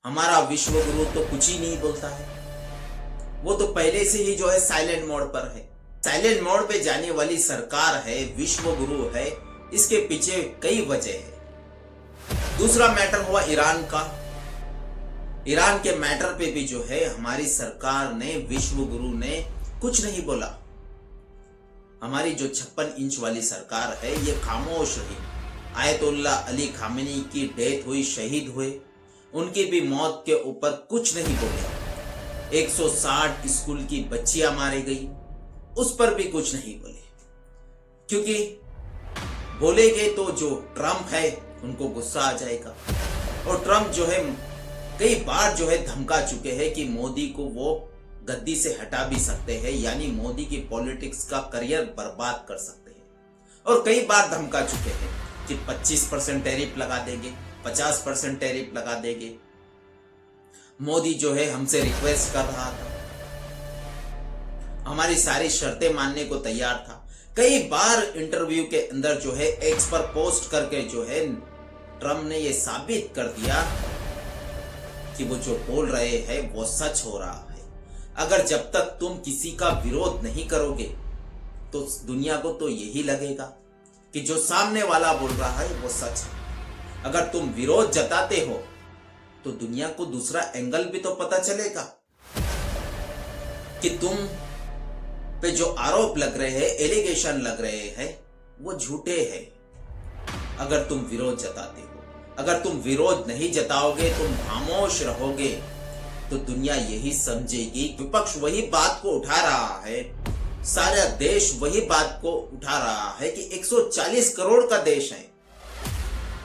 हमारा विश्व गुरु तो कुछ ही नहीं बोलता है। वो तो पहले से ही जो है साइलेंट मोड पर है। साइलेंट मोड पे जाने वाली सरकार है, विश्व गुरु है, इसके पीछे कई वजह है। दूसरा मैटर हुआ ईरान का। ईरान के मैटर पे भी जो है हमारी सरकार ने, विश्व गुरु ने कुछ नहीं बोला। हमारी जो 56 इंच वाली सरकार है ये खामोश रही। आयतुल्ला अली खामेनी की डेथ हुई, शहीद हुए, उनकी भी मौत के ऊपर कुछ नहीं बोले। 160 स्कूल की बच्चियां मारी गई, उस पर भी कुछ नहीं बोले, क्योंकि बोलेंगे तो जो ट्रम्प है उनको गुस्सा आ जाएगा। और ट्रम्प जो है कई बार जो है धमका चुके हैं कि मोदी को वो गद्दी से हटा भी सकते हैं, यानी मोदी की पॉलिटिक्स का करियर बर्बाद कर सकते हैं। और कई बार धमका चुके हैं कि 25% टैरिफ लगा देंगे, 50% टैरिफ लगा देंगे। मोदी जो है हमसे रिक्वेस्ट कर रहा था, हमारी सारी शर्तें मानने को तैयार था। कई बार इंटरव्यू के अंदर जो है एक्स पर पोस्ट करके जो है ट्रम्प ने ये साबित कर दिया कि वो जो बोल रहे हैं वो सच हो रहा है। अगर जब तक तुम किसी का विरोध नहीं करोगे तो दुनिया को तो यही लगेगा कि जो सामने वाला बोल रहा है वो सच है। अगर तुम विरोध जताते हो तो दुनिया को दूसरा एंगल भी तो पता चलेगा कि तुम पे जो आरोप लग रहे हैं, एलिगेशन लग रहे हैं, वो झूठे हैं। अगर तुम विरोध जताते हो, अगर तुम विरोध नहीं जताओगे, तुम खामोश रहोगे, तो दुनिया यही समझेगी। विपक्ष वही बात को उठा रहा है, सारा देश वही बात को उठा रहा है कि 140 करोड़ का देश है।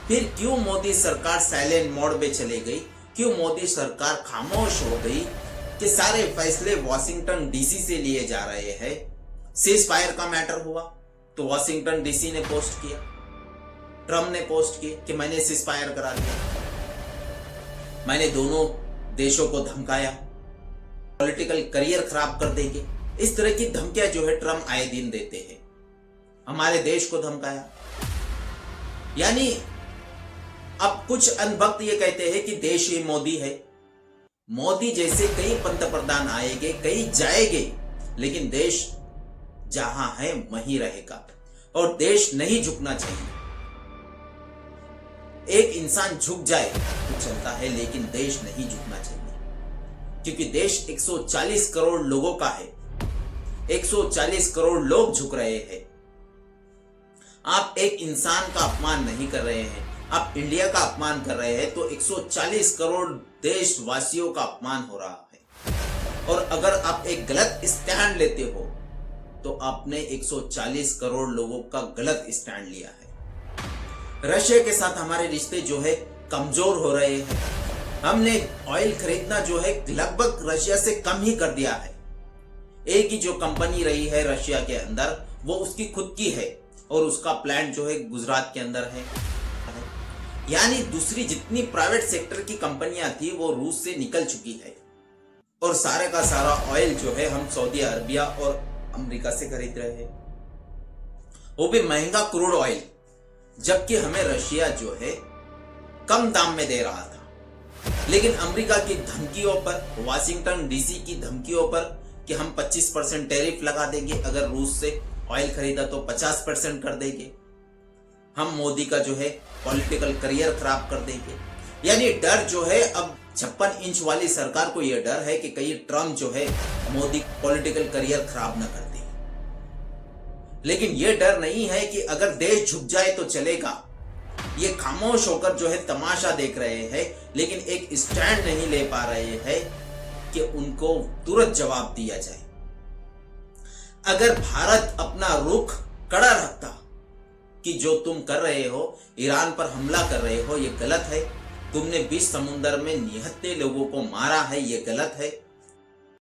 फिर क्यों मोदी सरकार साइलेंट मोड में चली गई? क्यों मोदी सरकार खामोश हो गई कि सारे फैसले वॉशिंगटन डीसी से लिए जा रहे हैं? सीज फायर का मैटर हुआ तो वॉशिंगटन डीसी ने पोस्ट किया, ट्रम्प ने पोस्ट की कि मैंने सीज फायर करा दिया, मैंने दोनों देशों को धमकाया, पॉलिटिकल करियर खराब कर देंगे। इस तरह की धमकियां जो है ट्रम्प आए दिन देते हैं। हमारे देश को धमकाया। यानी अब कुछ अनभक्त ये कहते हैं कि देश ही मोदी है। मोदी जैसे कई पंतप्रधान आएंगे, कई जाएंगे, लेकिन देश जहां है वहीं रहेगा। और देश नहीं झुकना चाहिए। एक इंसान झुक जाए तो चलता है, लेकिन देश नहीं झुकना चाहिए, क्योंकि देश 140 करोड़ लोगों का है। 140 करोड़ लोग झुक रहे हैं। आप एक इंसान का अपमान नहीं कर रहे हैं, आप इंडिया का अपमान कर रहे हैं, तो 140 करोड़ देशवासियों का अपमान हो रहा है। और अगर आप एक गलत स्टैंड लेते हो तो आपने 140 करोड़ लोगों का गलत स्टैंड लिया है। रशिया के साथ हमारे रिश्ते जो है कमजोर हो रहे हैं। हमने ऑयल खरीदना जो है लगभग रशिया से कम ही कर दिया है। एक ही जो कंपनी रही है रशिया के अंदर, वो उसकी खुद की है और उसका प्लांट जो है गुजरात के अंदर है। यानी दूसरी जितनी प्राइवेट सेक्टर की कंपनियां थी वो रूस से निकल चुकी है। और सारे का सारा ऑयल जो है हम सऊदी अरबिया और अमेरिका से खरीद रहे हैं, वो भी महंगा क्रूड ऑयल, जबकि हमें रशिया जो है कम दाम में दे रहा था। लेकिन अमेरिका की धमकियों पर, वाशिंगटन डीसी की धमकियों पर कि हम 25% टैरिफ लगा देंगे, अगर रूस से ऑयल खरीदा तो 50% कर देंगे, हम मोदी का जो है पॉलिटिकल करियर खराब कर देंगे। यानी डर जो है अब 56 इंच वाली सरकार को यह डर है कि कहीं ट्रम्प जो है मोदी पॉलिटिकल करियर खराब ना कर दे। लेकिन यह डर नहीं है कि अगर देश झुक जाए तो चलेगा। ये खामोश होकर जो है तमाशा देख रहे हैं, लेकिन एक स्टैंड नहीं ले पा रहे हैं कि उनको तुरंत जवाब दिया जाए। अगर भारत अपना रुख कड़ा रखता कि जो तुम कर रहे हो, ईरान पर हमला कर रहे हो, ये गलत है, तुमने 20 समुंदर में निहत्थे लोगों को मारा है, ये गलत है,